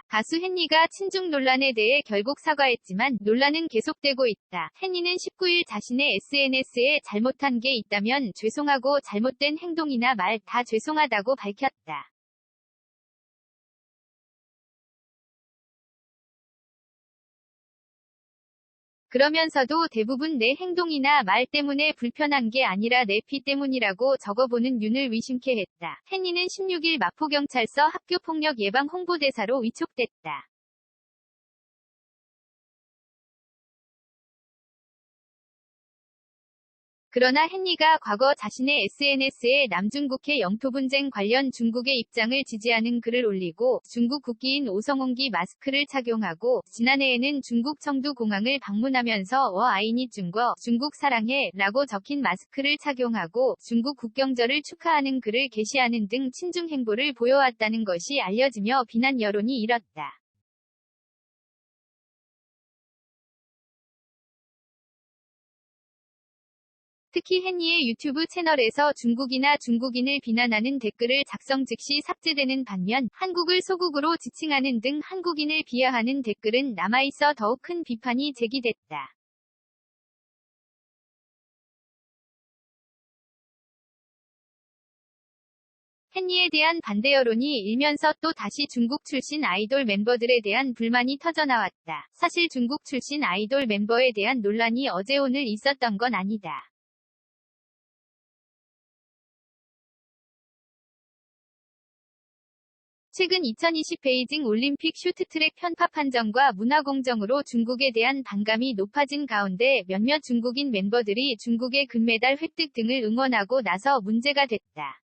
가수 헨리가 친중 논란에 대해 결국 사과했지만 논란은 계속되고 있다. 헨리는 19일 자신의 SNS에 잘못한 게 있다면 죄송하고 잘못된 행동이나 말 다 죄송하다고 밝혔다. 그러면서도 대부분 내 행동이나 말 때문에 불편한 게 아니라 내 피 때문이라고 적어보는 윤을 의심케 했다. 헨리는 16일 마포경찰서 학교폭력 예방 홍보대사로 위촉됐다. 그러나 헨리가 과거 자신의 SNS에 남중국해 영토 분쟁 관련 중국의 입장을 지지하는 글을 올리고 중국 국기인 오성홍기 마스크를 착용하고 지난해에는 중국 청두 공항을 방문하면서 워 아이니 중거 중국 사랑해 라고 적힌 마스크를 착용하고 중국 국경절을 축하하는 글을 게시하는 등 친중 행보를 보여왔다는 것이 알려지며 비난 여론이 일었다. 특히 헨리의 유튜브 채널에서 중국이나 중국인을 비난하는 댓글을 작성 즉시 삭제되는 반면 한국을 소국으로 지칭하는 등 한국인을 비하하는 댓글은 남아있어 더욱 큰 비판이 제기됐다. 헨리에 대한 반대 여론이 일면서 또 다시 중국 출신 아이돌 멤버들에 대한 불만이 터져나왔다. 사실 중국 출신 아이돌 멤버에 대한 논란이 어제 오늘 있었던 건 아니다. 최근 2020 베이징 올림픽 쇼트트랙 편파 판정과 문화 공정으로 중국에 대한 반감이 높아진 가운데 몇몇 중국인 멤버들이 중국의 금메달 획득 등을 응원하고 나서 문제가 됐다.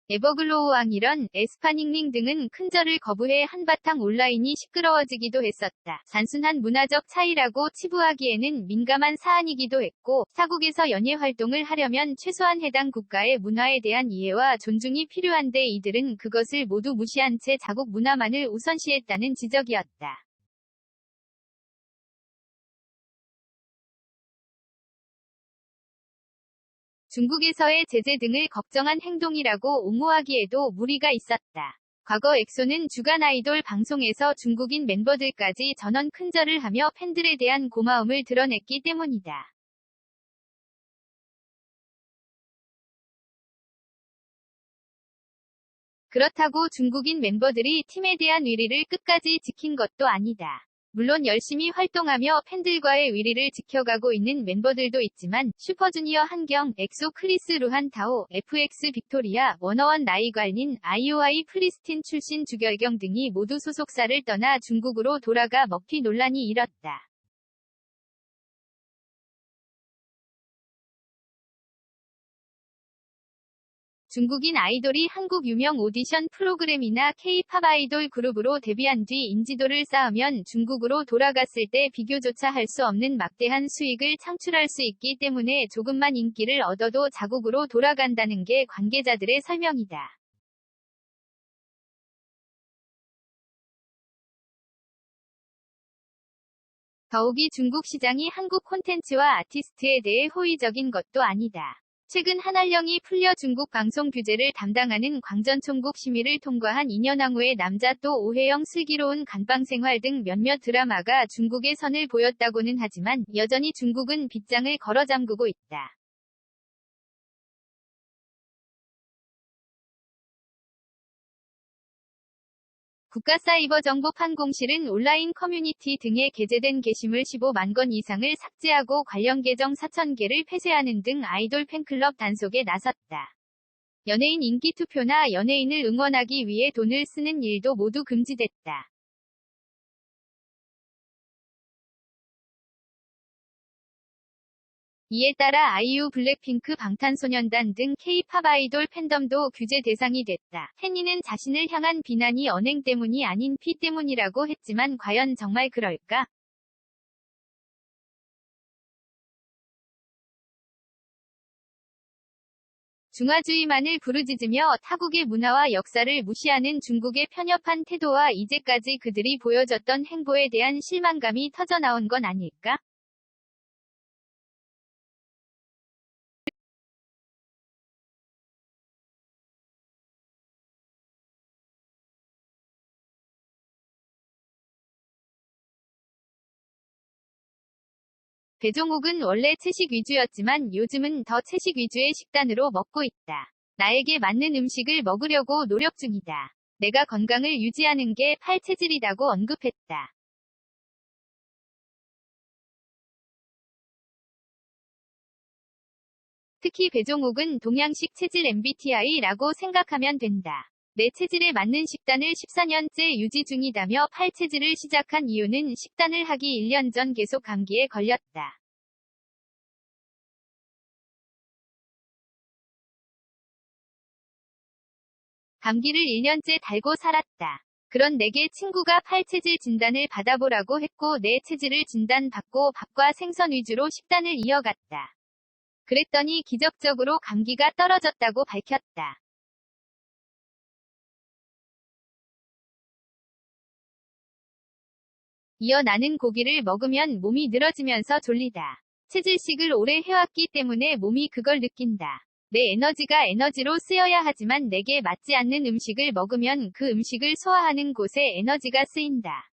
에버글로우왕 에스파닝링 등은 큰절을 거부해 한바탕 온라인이 시끄러워지기도 했었다. 단순한 문화적 차이라고 치부하기에는 민감한 사안이기도 했고 사국에서 연예 활동을 하려면 최소한 해당 국가의 문화에 대한 이해와 존중이 필요한데 이들은 그것을 모두 무시한 채 자국 문화만을 우선시했다는 지적이었다. 중국에서의 제재 등을 걱정한 행동이라고 옹호하기에도 무리가 있었다. 과거 엑소는 주간 아이돌 방송에서 중국인 멤버들까지 전원 큰절을 하며 팬들에 대한 고마움을 드러냈기 때문이다. 그렇다고 중국인 멤버들이 팀에 대한 위리를 끝까지 지킨 것도 아니다. 물론 열심히 활동하며 팬들과의 위리를 지켜가고 있는 멤버들도 있지만 슈퍼주니어 한경, 엑소 크리스 루한 타오, FX 빅토리아, 워너원 나이관린, 아이오아이 플리스틴 출신 주결경 등이 모두 소속사를 떠나 중국으로 돌아가 먹튀 논란이 일었다. 중국인 아이돌이 한국 유명 오디션 프로그램이나 K-팝 아이돌 그룹으로 데뷔한 뒤 인지도를 쌓으면 중국으로 돌아갔을 때 비교조차 할 수 없는 막대한 수익을 창출할 수 있기 때문에 조금만 인기를 얻어도 자국으로 돌아간다는 게 관계자들의 설명이다. 더욱이 중국 시장이 한국 콘텐츠와 아티스트에 대해 호의적인 것도 아니다. 최근 한알령이 풀려 중국 방송 규제를 담당하는 광전총국 심의를 통과한 2년 후의 남자 또 오해영 슬기로운 간방생활 등 몇몇 드라마가 중국의 선을 보였다고는 하지만 여전히 중국은 빗장을 걸어 잠그고 있다. 국가사이버정보판공실은 온라인 커뮤니티 등에 게재된 게시물 15만 건 이상을 삭제하고 관련 계정 4,000개를 폐쇄하는 등 아이돌 팬클럽 단속에 나섰다. 연예인 인기투표나 연예인을 응원하기 위해 돈을 쓰는 일도 모두 금지됐다. 이에 따라 아이유, 블랙핑크, 방탄소년단 등 K-팝 아이돌 팬덤도 규제 대상이 됐다. 헨리는 자신을 향한 비난이 언행 때문이 아닌 피 때문이라고 했지만 과연 정말 그럴까? 중화주의만을 부르짖으며 타국의 문화와 역사를 무시하는 중국의 편협한 태도와 이제까지 그들이 보여줬던 행보에 대한 실망감이 터져나온 건 아닐까? 배종옥은 원래 채식 위주였지만 요즘은 더 채식 위주의 식단으로 먹고 있다. 나에게 맞는 음식을 먹으려고 노력 중이다. 내가 건강을 유지하는 게 팔체질이라고 언급했다. 특히 배종옥은 동양식 체질 MBTI라고 생각하면 된다. 내 체질에 맞는 식단을 14년째 유지 중이다며 팔체질을 시작한 이유는 식단을 하기 1년 전 계속 감기에 걸렸다. 감기를 1년째 달고 살았다. 그런 내게 친구가 팔체질 진단을 받아보라고 했고 내 체질을 진단받고 밥과 생선 위주로 식단을 이어갔다. 그랬더니 기적적으로 감기가 떨어졌다고 밝혔다. 이어 나는 고기를 먹으면 몸이 늘어지면서 졸리다. 체질식을 오래 해왔기 때문에 몸이 그걸 느낀다. 내 에너지가 에너지로 쓰여야 하지만 내게 맞지 않는 음식을 먹으면 그 음식을 소화하는 곳에 에너지가 쓰인다.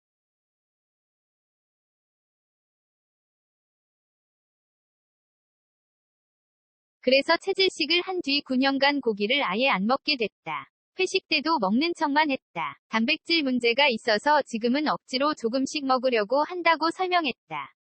그래서 체질식을 한 뒤 9년간 고기를 아예 안 먹게 됐다. 회식 때도 먹는 척만 했다. 단백질 문제가 있어서 지금은 억지로 조금씩 먹으려고 한다고 설명했다.